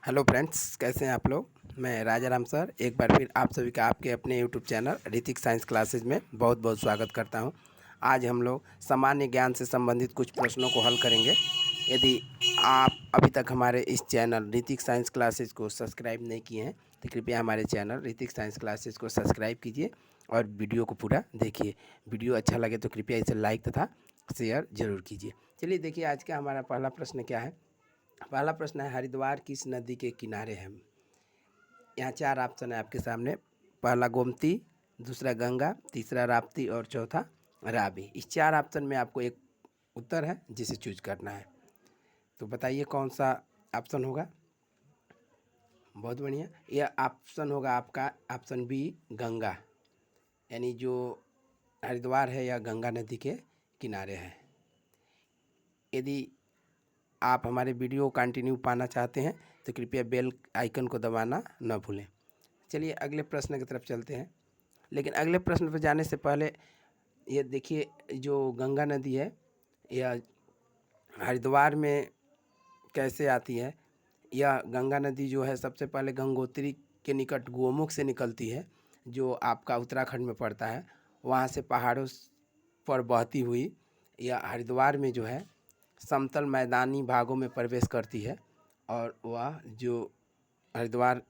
Hello friends, कैसे हैं आप लोग। मैं राजा राम सर एक बार फिर आप सभी का आपके अपने YouTube channel Hrithik science classes में बहुत बहुत स्वागत करता हूं। आज हम लोग सामान्य ज्ञान से संबंधित कुछ प्रश्नों को हल करेंगे। यदि आप अभी तक हमारे इस चैनल ऋतिक साइंस क्लासेज को सब्सक्राइब नहीं किए हैं तो कृपया हमारे चैनल ऋतिक साइंस क्लासेज को सब्सक्राइब कीजिए और वीडियो को पूरा देखिए। वीडियो अच्छा लगे तो कृपया इसे लाइक तथा शेयर जरूर कीजिए। चलिए देखिए, आज का हमारा पहला प्रश्न क्या है। पहला प्रश्न है, हरिद्वार किस नदी के किनारे है। यहाँ चार ऑप्शन है आपके सामने। पहला गोमती, दूसरा गंगा, तीसरा राप्ती और चौथा रावी। इस चार ऑप्शन में आपको एक उत्तर है जिसे चूज करना है। तो बताइए कौन सा ऑप्शन होगा। बहुत बढ़िया, यह ऑप्शन होगा आपका ऑप्शन बी, गंगा। यानी जो हरिद्वार है यह गंगा नदी के किनारे है। यदि आप हमारे वीडियो को कंटिन्यू पाना चाहते हैं तो कृपया बेल आइकन को दबाना न भूलें। चलिए अगले प्रश्न की तरफ चलते हैं। लेकिन अगले प्रश्न पर जाने से पहले ये देखिए, जो गंगा नदी है यह हरिद्वार में कैसे आती है। यह गंगा नदी जो है सबसे पहले गंगोत्री के निकट गोमुख से निकलती है, जो आपका उत्तराखंड में पड़ता है। वहाँ से पहाड़ों पर बहती हुई यह हरिद्वार में जो है समतल मैदानी भागों में प्रवेश करती है। और वह जो हरिद्वार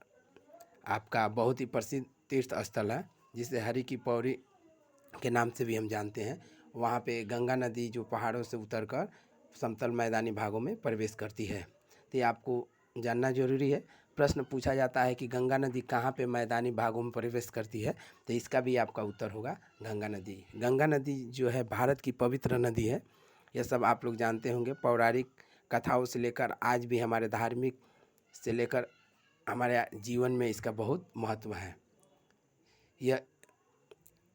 आपका बहुत ही प्रसिद्ध तीर्थ स्थल है, जिसे हरि की पौड़ी के नाम से भी हम जानते हैं। वहाँ पे गंगा नदी जो पहाड़ों से उतरकर समतल मैदानी भागों में प्रवेश करती है। तो ये आपको जानना जरूरी है। प्रश्न पूछा जाता है कि गंगा नदी कहाँ पे मैदानी भागों में प्रवेश करती है, तो इसका भी आपका उत्तर होगा गंगा नदी। गंगा नदी जो है भारत की पवित्र नदी है। यह सब आप लोग जानते होंगे। पौराणिक कथाओं से लेकर आज भी हमारे धार्मिक से लेकर हमारे जीवन में इसका बहुत महत्व है। यह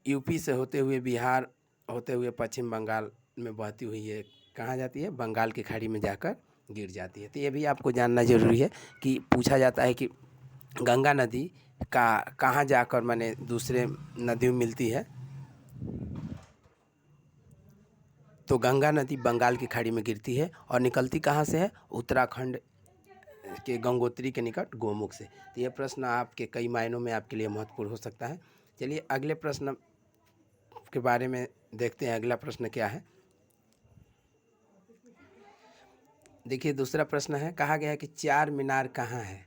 यूपी से होते हुए बिहार होते हुए पश्चिम बंगाल में बहती हुई ये कहाँ जाती है, बंगाल की खाड़ी में जाकर गिर जाती है। तो ये भी आपको जानना जरूरी है कि पूछा जाता है कि गंगा नदी का कहाँ जाकर माने दूसरे नदियों में मिलती है। तो गंगा नदी बंगाल की खाड़ी में गिरती है और निकलती कहाँ से है, उत्तराखंड के गंगोत्री के निकट गोमुख से। तो यह प्रश्न आपके कई मायनों में आपके लिए महत्वपूर्ण हो सकता है। चलिए अगले प्रश्न के बारे में देखते हैं। अगला प्रश्न क्या है, देखिए दूसरा प्रश्न है, कहा गया है कि चार मीनार कहाँ है।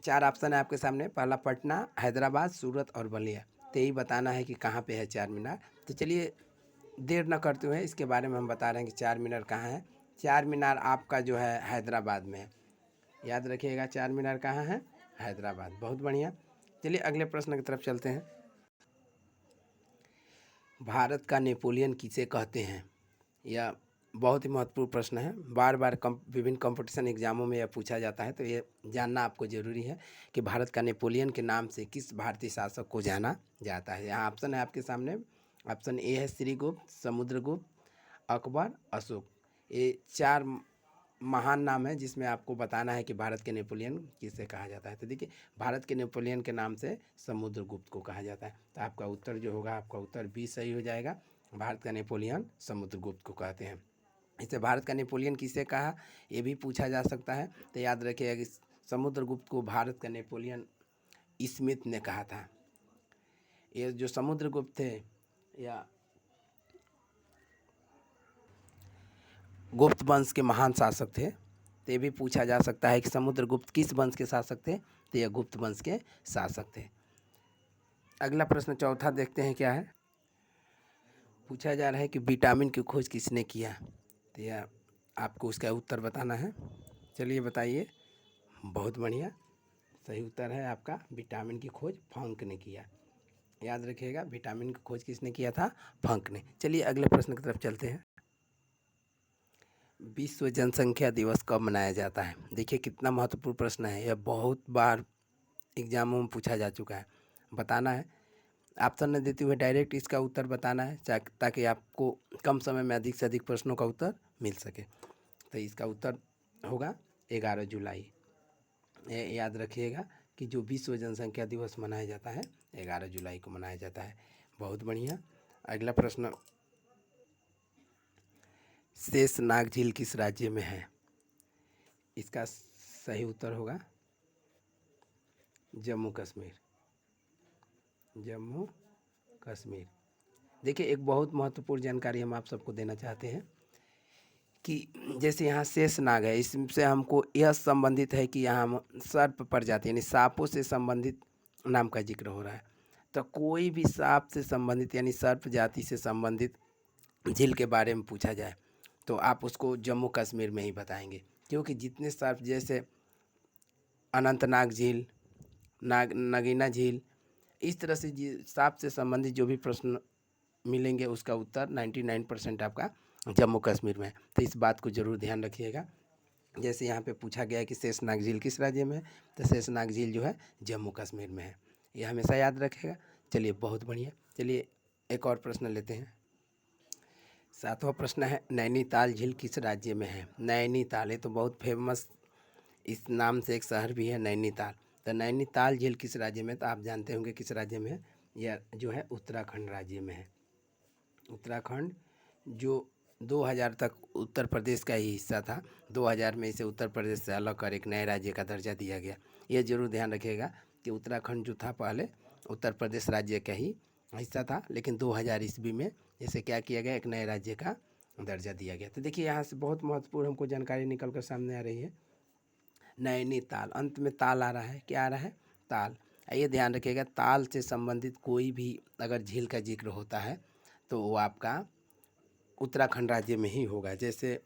चार ऑप्शन है आपके सामने। पहला पटना, हैदराबाद, सूरत और बलिया। तो यही बताना है कि कहाँ पे है चार मीनार। तो चलिए देर न करते हुए इसके बारे में हम बता रहे हैं कि चार मीनार कहाँ है। चार मीनार आपका जो है हैदराबाद में है। याद रखिएगा, चार मीनार कहाँ है, हैदराबाद। बहुत बढ़िया। चलिए अगले प्रश्न की तरफ चलते हैं। भारत का नेपोलियन किसे कहते हैं। यह बहुत ही महत्वपूर्ण प्रश्न है। बार बार विभिन्न कंपटीशन एग्जामों में यह पूछा जाता है, तो ये जानना आपको ज़रूरी है कि भारत का नेपोलियन के नाम से किस भारतीय शासक को जाना जाता है। यहाँ ऑप्शन है आपके सामने। ऑप्शन ए है श्रीगुप्त, समुद्रगुप्त, अकबर, अशोक। ये चार महान नाम है जिसमें आपको बताना है कि भारत के नेपोलियन किसे कहा जाता है। तो देखिए, भारत के नेपोलियन के नाम से समुद्रगुप्त को कहा जाता है। तो आपका उत्तर जो होगा, आपका उत्तर बी सही हो जाएगा। भारत का नेपोलियन समुद्रगुप्त को कहते हैं। इसे भारत का नेपोलियन किसे कहा, ये भी पूछा जा सकता है। तो याद रखिएगा कि समुद्रगुप्त को भारत का नेपोलियन स्मिथ ने कहा था। ये जो समुद्रगुप्त थे या गुप्त वंश के महान शासक थे। तो ये भी पूछा जा सकता है कि समुद्रगुप्त किस वंश के शासक थे, तो यह गुप्त वंश के शासक थे। अगला प्रश्न चौथा देखते हैं क्या है। पूछा जा रहा है कि विटामिन की खोज किसने किया। तो यह आपको उसका उत्तर बताना है। चलिए बताइए। बहुत बढ़िया, सही उत्तर है आपका। विटामिन की खोज फंक ने किया। याद रखिएगा, विटामिन की खोज किसने किया था, फंक ने। चलिए अगले प्रश्न की तरफ चलते हैं। विश्व जनसंख्या दिवस कब मनाया जाता है। देखिए कितना महत्वपूर्ण प्रश्न है। यह बहुत बार एग्जामों में पूछा जा चुका है। बताना है, ऑप्शन न देते हुए डायरेक्ट इसका उत्तर बताना है, ताकि आपको कम समय में अधिक से अधिक प्रश्नों का उत्तर मिल सके। तो इसका उत्तर होगा 11 जुलाई। याद रखिएगा कि जो विश्व जनसंख्या दिवस मनाया जाता है 11 जुलाई को मनाया जाता है। बहुत बढ़िया। अगला प्रश्न, शेषनाग झील किस राज्य में है। इसका सही उत्तर होगा जम्मू कश्मीर। जम्मू कश्मीर। देखिए, एक बहुत महत्वपूर्ण जानकारी हम आप सबको देना चाहते हैं कि जैसे यहाँ शेषनाग है, इससे हमको यह संबंधित है कि यहाँ हम सर्प प्रजाति यानी सांपों से संबंधित नाम का जिक्र हो रहा है। तो कोई भी सांप से संबंधित यानी सर्प जाति से संबंधित झील के बारे में पूछा जाए तो आप उसको जम्मू कश्मीर में ही बताएंगे, क्योंकि जितने सर्प जैसे अनंतनाग झील, नगीना झील, इस तरह से सांप से संबंधित जो भी प्रश्न मिलेंगे उसका उत्तर 99% आपका जम्मू कश्मीर में है। तो इस बात को ज़रूर ध्यान रखिएगा। जैसे यहाँ पे पूछा गया है कि शेषनाग झील किस राज्य में है, तो शेषनाग झील जो है जम्मू कश्मीर में है, ये हमेशा याद रखेगा। चलिए, बहुत बढ़िया। चलिए एक और प्रश्न लेते हैं। 7वां प्रश्न है, नैनीताल झील किस राज्य में है? नैनीताल, ये तो बहुत फेमस, इस नाम से एक शहर भी है नैनीताल। तो नैनीताल झील किस राज्य में? तो आप जानते होंगे किस राज्य में है, यह जो है उत्तराखंड राज्य में है। उत्तराखंड जो 2000 तक उत्तर प्रदेश का ही हिस्सा था, 2000 में इसे उत्तर प्रदेश से अलग कर एक नए राज्य का दर्जा दिया गया। ये जरूर ध्यान रखिएगा कि उत्तराखंड जो था पहले उत्तर प्रदेश राज्य का ही हिस्सा था, लेकिन 2000 ईस्वी में इसे क्या किया गया, एक नए राज्य का दर्जा दिया गया। तो देखिए, यहाँ से बहुत महत्वपूर्ण हमको जानकारी निकल कर सामने आ रही है। नैनीताल, अंत में ताल आ रहा है, क्या आ रहा है? ताल। ये ध्यान रखिएगा, ताल से संबंधित कोई भी अगर झील का जिक्र होता है तो वो आपका उत्तराखंड राज्य में ही होगा। जैसे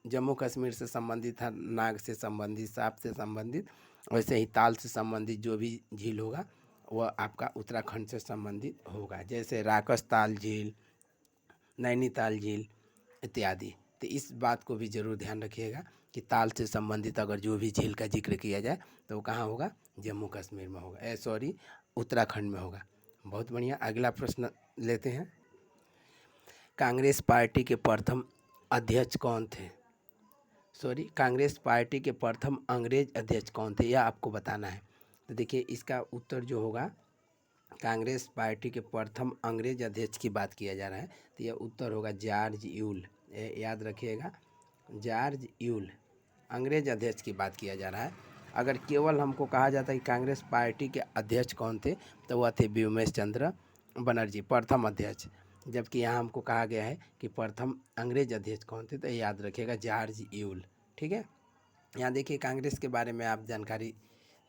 जम्मू कश्मीर से संबंधित है, नाग से संबंधित, सांप से संबंधित, वैसे ही ताल से संबंधित जो भी झील होगा वह आपका उत्तराखंड से संबंधित होगा। जैसे राकस ताल झील, नैनीताल झील इत्यादि। तो इस बात को भी ज़रूर ध्यान रखिएगा कि ताल से संबंधित अगर जो भी झील का जिक्र किया जाए तो वो कहाँ होगा? जम्मू कश्मीर में होगा, सॉरी उत्तराखंड में होगा। बहुत बढ़िया। अगला प्रश्न लेते हैं। कांग्रेस पार्टी के प्रथम अध्यक्ष कौन थे? कांग्रेस पार्टी के प्रथम अंग्रेज अध्यक्ष कौन थे, यह आपको बताना है। तो देखिए, इसका उत्तर जो होगा, कांग्रेस पार्टी के प्रथम अंग्रेज अध्यक्ष की बात किया जा रहा है तो यह उत्तर होगा जॉर्ज यूल। याद रखिएगा, जॉर्ज यूल अंग्रेज अध्यक्ष की बात किया जा रहा है। अगर केवल हमको कहा जाता है कि कांग्रेस पार्टी के अध्यक्ष कौन थे तो वह थे व्योमेश चंद्र बनर्जी, प्रथम अध्यक्ष। जबकि यहाँ हमको कहा गया है कि प्रथम अंग्रेज अध्यक्ष कौन थे, तो याद रखिएगा जॉर्ज यूल। ठीक है। यहाँ देखिए, कांग्रेस के बारे में आप जानकारी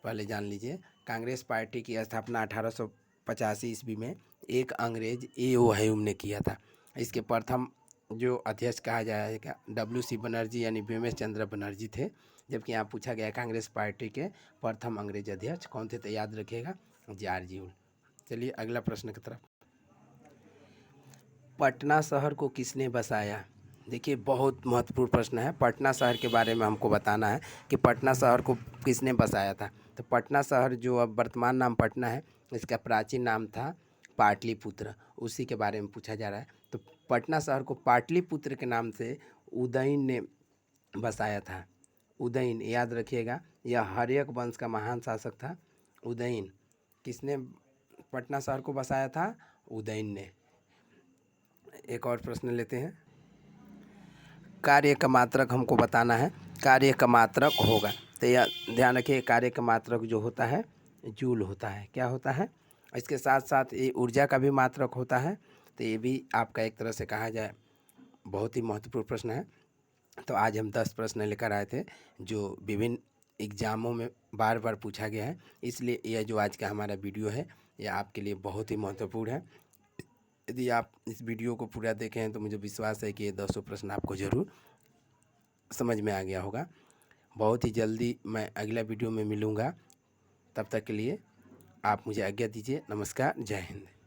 पहले जान लीजिए। कांग्रेस पार्टी की स्थापना 1885 ईस्वी में एक अंग्रेज A.O. ह्यूम ने किया था। इसके प्रथम जो अध्यक्ष कहा जाएगा W.C. बनर्जी यानी व्योमेश चंद्र बनर्जी थे। जबकि यहाँ पूछा गया कांग्रेस पार्टी के प्रथम अंग्रेज अध्यक्ष कौन थे, तो याद रखिएगा जॉर्ज यूल। चलिए अगला प्रश्न की तरफ। पटना शहर को किसने बसाया? देखिए, बहुत महत्वपूर्ण प्रश्न है। पटना शहर के बारे में हमको बताना है कि पटना शहर को किसने बसाया था। तो पटना शहर जो अब वर्तमान नाम पटना है, इसका प्राचीन नाम था पाटलिपुत्र, उसी के बारे में पूछा जा रहा है। तो पटना शहर को पाटलिपुत्र के नाम से उदयन ने बसाया था। उदयन, याद रखिएगा, यह हर्यक वंश का महान शासक था उदयन। किसने पटना शहर को बसाया था? उदयन ने। एक और प्रश्न लेते हैं। कार्य का मात्रक हमको बताना है, कार्य का मात्रक होगा। तो यह ध्यान रखिए, कार्य का मात्रक जो होता है जूल होता है। क्या होता है? इसके साथ साथ ये ऊर्जा का भी मात्रक होता है। तो ये भी आपका एक तरह से कहा जाए बहुत ही महत्वपूर्ण प्रश्न है। तो आज हम 10 प्रश्न लेकर आए थे जो विभिन्न एग्जामों में बार बार पूछा गया है, इसलिए यह जो आज का हमारा वीडियो है यह आपके लिए बहुत ही महत्वपूर्ण है। यदि आप इस वीडियो को पूरा देखें हैं तो मुझे विश्वास है कि ये 200 प्रश्न आपको ज़रूर समझ में आ गया होगा। बहुत ही जल्दी मैं अगला वीडियो में मिलूँगा, तब तक के लिए आप मुझे आज्ञा दीजिए। नमस्कार, जय हिंद।